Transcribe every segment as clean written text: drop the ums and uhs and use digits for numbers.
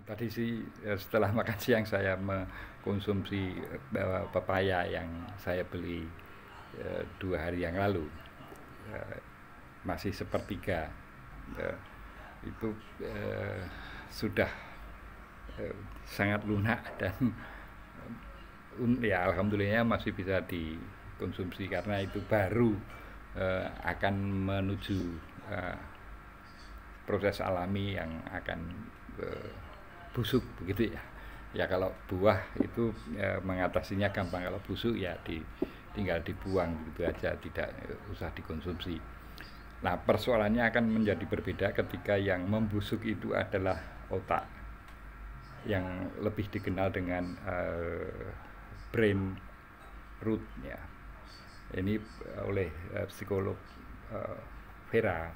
Tadi sih setelah makan siang saya mengkonsumsi pepaya yang saya beli 2 hari yang lalu. Eh, Masih sepertiga. Eh, itu sudah sangat lunak dan ya alhamdulillahnya masih bisa dikonsumsi karena itu baru akan menuju eh, proses alami yang akan eh, busuk begitu ya. Ya kalau buah itu mengatasinya gampang, kalau busuk ya tinggal dibuang begitu aja, tidak usah dikonsumsi. Nah, persoalannya akan menjadi berbeda ketika yang membusuk itu adalah otak, yang lebih dikenal dengan brain root ya. Ini oleh psikolog Vera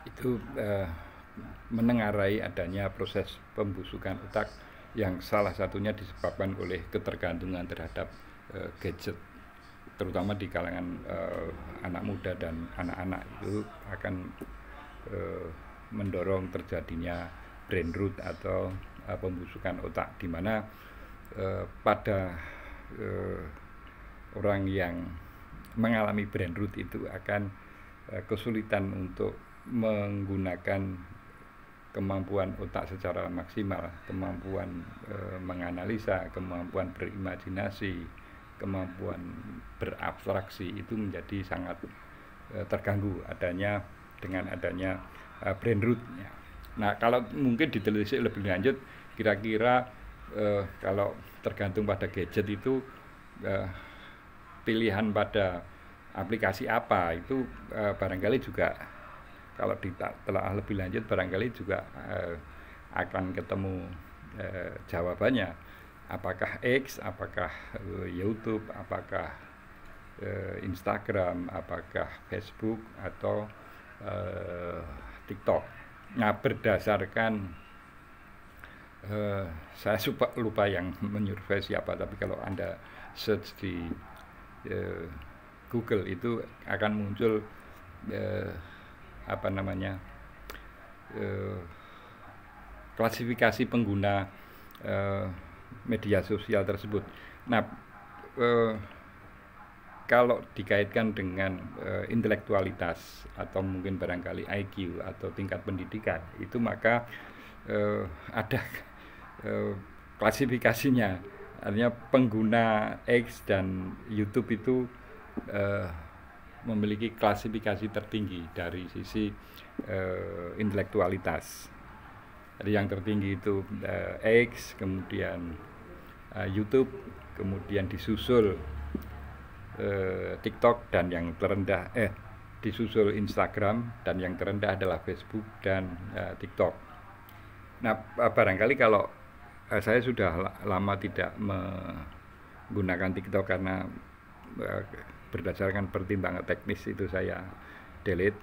itu menengarai adanya proses pembusukan otak yang salah satunya disebabkan oleh ketergantungan terhadap gadget, terutama di kalangan anak muda dan anak-anak. Itu akan mendorong terjadinya brain rot atau pembusukan otak, di mana pada orang yang mengalami brain rot itu akan kesulitan untuk menggunakan kemampuan otak secara maksimal, kemampuan menganalisa, kemampuan berimajinasi, kemampuan berabstraksi itu menjadi sangat terganggu dengan adanya brain rot. Nah, kalau mungkin ditelisik lebih lanjut, kira-kira kalau tergantung pada gadget itu pilihan pada aplikasi apa itu barangkali juga kalau ditelaah lebih lanjut barangkali juga akan ketemu jawabannya. Apakah X, apakah YouTube, apakah Instagram, apakah Facebook atau TikTok. Nah, berdasarkan saya lupa yang menyurvei siapa, tapi kalau Anda search di Google itu akan muncul klasifikasi pengguna media sosial tersebut. Nah, kalau dikaitkan dengan intelektualitas atau mungkin barangkali IQ atau tingkat pendidikan itu, maka ada klasifikasinya. Artinya pengguna X dan YouTube itu memiliki klasifikasi tertinggi dari sisi intelektualitas. Jadi yang tertinggi itu X, kemudian YouTube, kemudian disusul TikTok, dan yang terendah disusul Instagram, dan yang terendah adalah Facebook dan TikTok. Nah, barangkali kalau saya sudah lama tidak menggunakan TikTok karena berdasarkan pertimbangan teknis itu saya delete,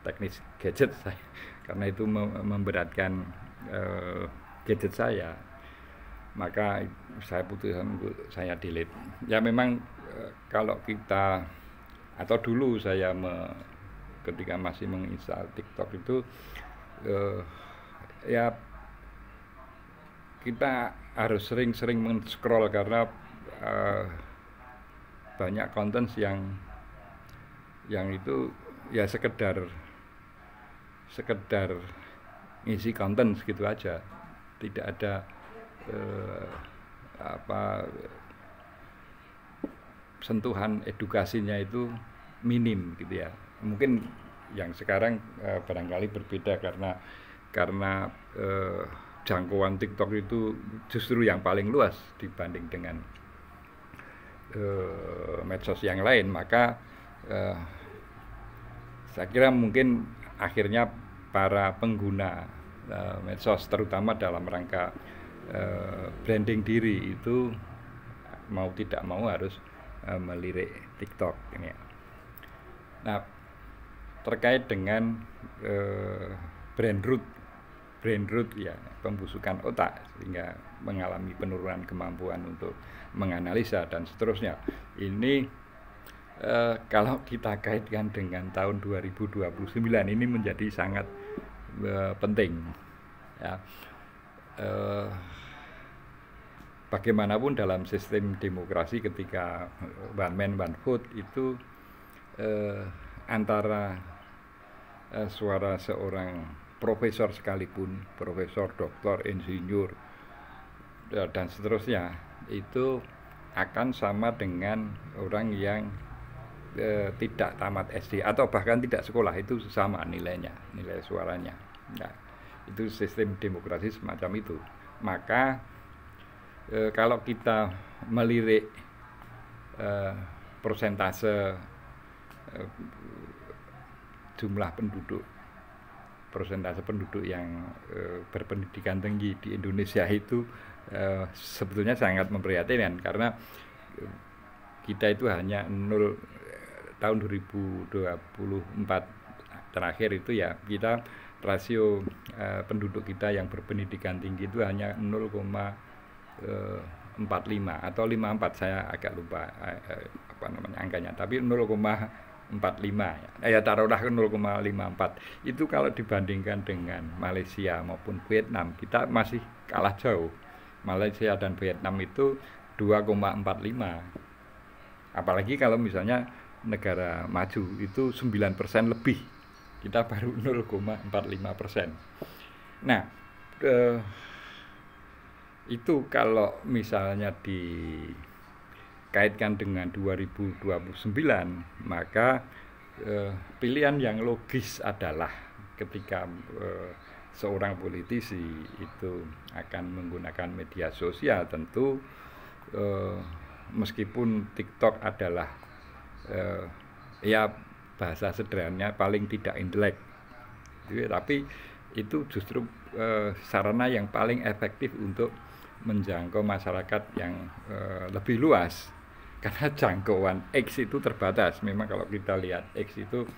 teknis gadget saya, karena itu memberatkan gadget saya, maka saya putuskan untuk saya delete. Ya memang kalau kita atau dulu saya ketika masih menginstal TikTok itu ya kita harus sering-sering men-scroll karena banyak konten yang itu ya sekedar ngisi konten segitu aja, tidak ada sentuhan edukasinya itu minim gitu ya. Mungkin yang sekarang barangkali berbeda karena jangkauan TikTok itu justru yang paling luas dibanding dengan medsos yang lain, maka saya kira mungkin akhirnya para pengguna medsos, terutama dalam rangka branding diri, itu mau tidak mau harus melirik TikTok ini. Nah, terkait dengan brain rot ya, pembusukan otak sehingga mengalami penurunan kemampuan untuk menganalisa dan seterusnya. Ini kalau kita kaitkan dengan tahun 2029 ini menjadi sangat penting. Ya, bagaimanapun dalam sistem demokrasi ketika one man one vote itu antara suara seorang profesor sekalipun, profesor, doktor, insinyur, dan seterusnya, itu akan sama dengan orang yang tidak tamat SD atau bahkan tidak sekolah, itu sama nilainya, nilai suaranya. Nah, itu sistem demokrasi semacam itu. Maka kalau kita melirik persentase jumlah penduduk, persentase penduduk yang berpendidikan tinggi di Indonesia itu sebetulnya sangat memprihatinkan, karena kita itu hanya tahun 2024 terakhir itu ya, kita rasio penduduk kita yang berpendidikan tinggi itu hanya 0,45 atau 54, saya agak lupa apa namanya angkanya, tapi 0,45 ya, taruhlah 0,54. Itu kalau dibandingkan dengan Malaysia maupun Vietnam, kita masih kalah jauh. Malaysia dan Vietnam itu 2,45. Apalagi kalau misalnya negara maju itu 9% lebih, kita baru 0,45%. Nah, itu kalau misalnya dikaitkan dengan 2029, maka pilihan yang logis adalah ketika seorang politisi itu akan menggunakan media sosial, tentu meskipun TikTok adalah ya bahasa sederhananya paling tidak intelek, tapi itu justru sarana yang paling efektif untuk menjangkau masyarakat yang lebih luas, karena jangkauan X itu terbatas. Memang kalau kita lihat X itu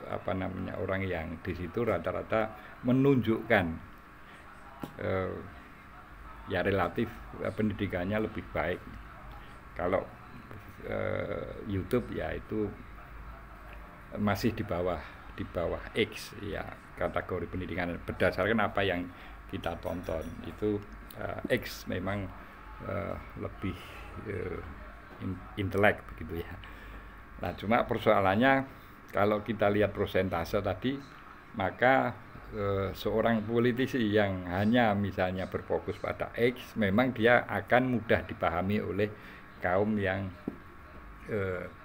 apa namanya, orang yang di situ rata-rata menunjukkan ya relatif pendidikannya lebih baik. Kalau YouTube ya itu masih di bawah X ya, kategori pendidikan berdasarkan apa yang kita tonton itu. X memang lebih intelek begitu ya. Nah, cuma persoalannya kalau kita lihat persentase tadi, maka seorang politisi yang hanya misalnya berfokus pada X, memang dia akan mudah dipahami oleh kaum yang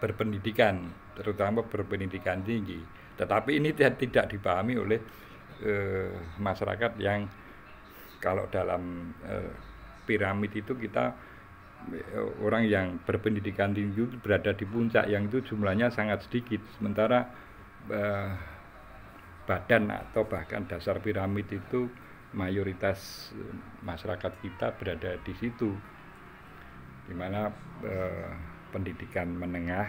berpendidikan, terutama berpendidikan tinggi. Tetapi ini tidak dipahami oleh masyarakat yang, kalau dalam piramid itu kita orang yang berpendidikan tinggi berada di puncak, yang itu jumlahnya sangat sedikit, sementara badan atau bahkan dasar piramid itu mayoritas masyarakat kita berada di situ, dimana pendidikan menengah,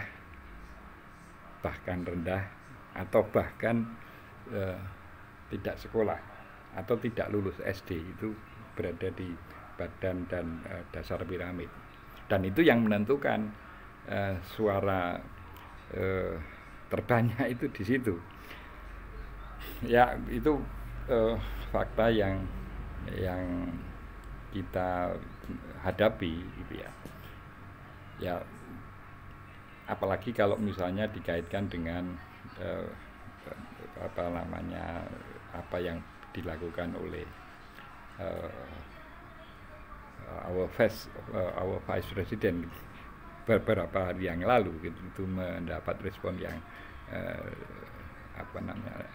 bahkan rendah, atau bahkan tidak sekolah atau tidak lulus SD itu berada di badan dan dasar piramid, dan itu yang menentukan suara terbanyak itu di situ. Ya, itu fakta yang kita hadapi gitu ya. Ya, apalagi kalau misalnya dikaitkan dengan apa yang dilakukan oleh our vice president beberapa hari yang lalu gitu, itu mendapat respon yang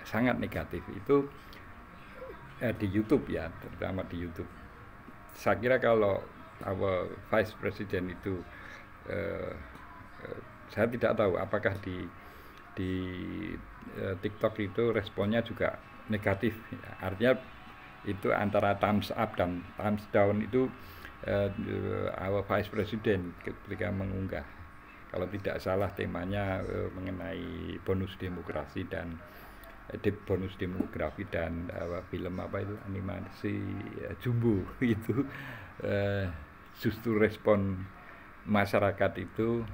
sangat negatif itu di YouTube ya, terutama di YouTube. Saya kira kalau our vice president itu saya tidak tahu apakah di TikTok itu responnya juga negatif. Artinya itu antara thumbs up dan thumbs down itu our vice president ketika mengunggah, kalau tidak salah temanya mengenai bonus demografi dan film apa itu, animasi Jumbo itu justru respon masyarakat itu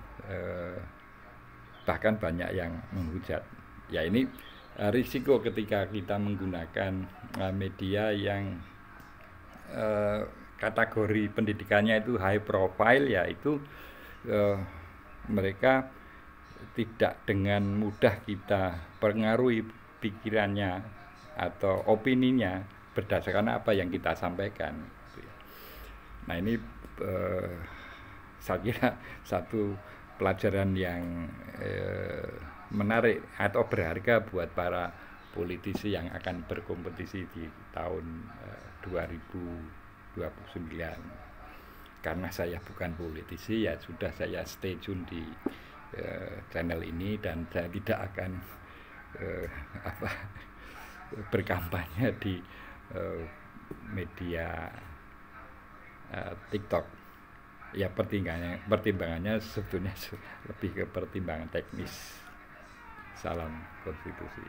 bahkan banyak yang menghujat. Ya, ini risiko ketika kita menggunakan media yang kategori pendidikannya itu high profile, yaitu mereka tidak dengan mudah kita pengaruhi pikirannya atau opininya berdasarkan apa yang kita sampaikan. Nah, ini saya kira satu pelajaran yang menarik atau berharga buat para politisi yang akan berkompetisi di tahun 2029. Karena saya bukan politisi, ya sudah, saya stay tune di channel ini, dan saya tidak akan berkampanye di media TikTok. Ya, pertimbangannya sebetulnya lebih ke pertimbangan teknis. Salam konstitusi.